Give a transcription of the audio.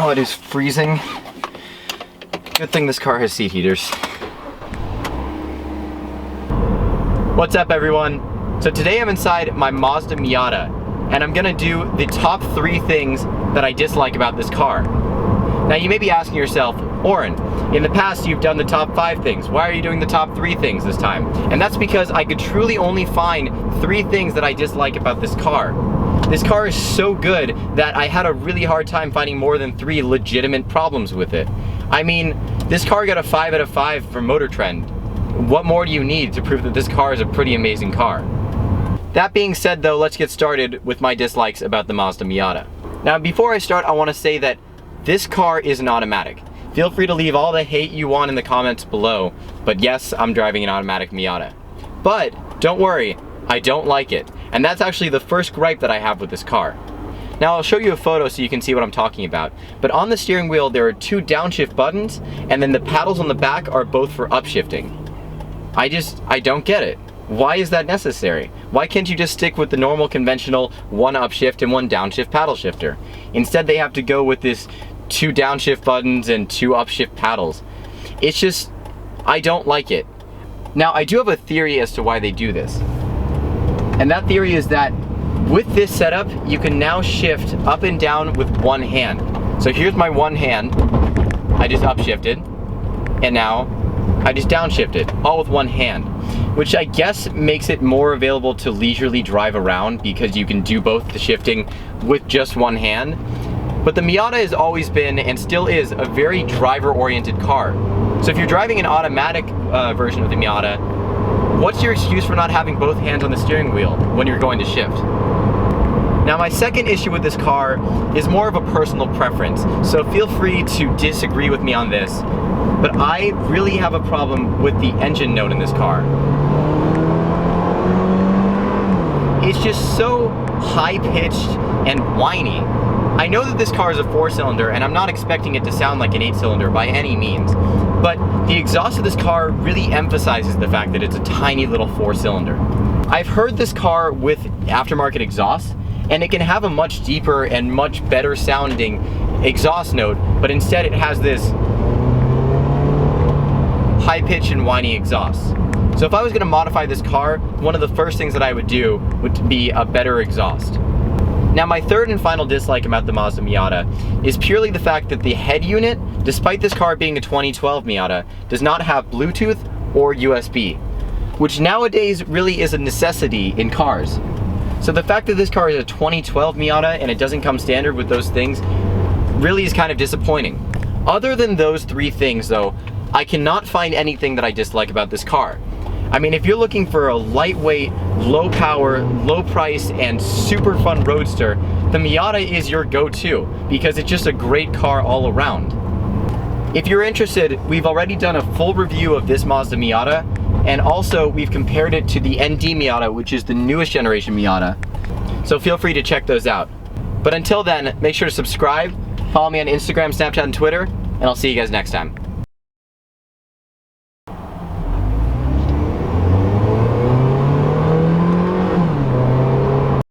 Oh, it is freezing. Good thing this car has seat heaters. What's up, everyone? So today I'm inside my Mazda Miata, and I'm gonna do the top 3 things that I dislike about this car. Now you may be asking yourself, Oren, in the past you've done the top 5 things. Why are you doing the top 3 things this time? And that's because I could truly only find 3 things that I dislike about this car. This car is so good that I had a really hard time finding more than 3 legitimate problems with it. I mean, this car got a 5 out of 5 from Motor Trend. What more do you need to prove that this car is a pretty amazing car? That being said though, let's get started with my dislikes about the Mazda Miata. Now before I start, I want to say that this car is an automatic. Feel free to leave all the hate you want in the comments below, but yes, I'm driving an automatic Miata. But don't worry, I don't like it. And that's actually the first gripe that I have with this car. Now I'll show you a photo so you can see what I'm talking about. But on the steering wheel there are 2 downshift buttons, and then the paddles on the back are both for upshifting. I don't get it. Why is that necessary? Why can't you just stick with the normal conventional 1 upshift and 1 downshift paddle shifter? Instead they have to go with this 2 downshift buttons and 2 upshift paddles. It's just, I don't like it. Now I do have a theory as to why they do this. And that theory is that with this setup, you can now shift up and down with 1 hand. So here's my 1 hand, I just upshifted, and now I just downshifted, all with 1 hand, which I guess makes it more available to leisurely drive around because you can do both the shifting with just 1 hand. But the Miata has always been, and still is, a very driver-oriented car. So if you're driving an automatic version of the Miata, what's your excuse for not having both hands on the steering wheel when you're going to shift? Now my second issue with this car is more of a personal preference, so feel free to disagree with me on this, but I really have a problem with the engine note in this car. It's just so high-pitched and whiny. I know that this car is a 4-cylinder, and I'm not expecting it to sound like an 8-cylinder by any means, but the exhaust of this car really emphasizes the fact that it's a tiny little 4-cylinder. I've heard this car with aftermarket exhaust, and it can have a much deeper and much better sounding exhaust note, but instead it has this high pitch and whiny exhaust. So if I was going to modify this car, one of the first things that I would do would be a better exhaust. Now my third and final dislike about the Mazda Miata is purely the fact that the head unit, despite this car being a 2012 Miata, does not have Bluetooth or USB, which nowadays really is a necessity in cars. So the fact that this car is a 2012 Miata and it doesn't come standard with those things really is kind of disappointing. Other than those 3 things though, I cannot find anything that I dislike about this car. I mean, if you're looking for a lightweight, low power, low price, and super fun roadster, the Miata is your go-to because it's just a great car all around. If you're interested, we've already done a full review of this Mazda Miata, and also we've compared it to the ND Miata, which is the newest generation Miata. So feel free to check those out. But until then, make sure to subscribe, follow me on Instagram, Snapchat, and Twitter, and I'll see you guys next time.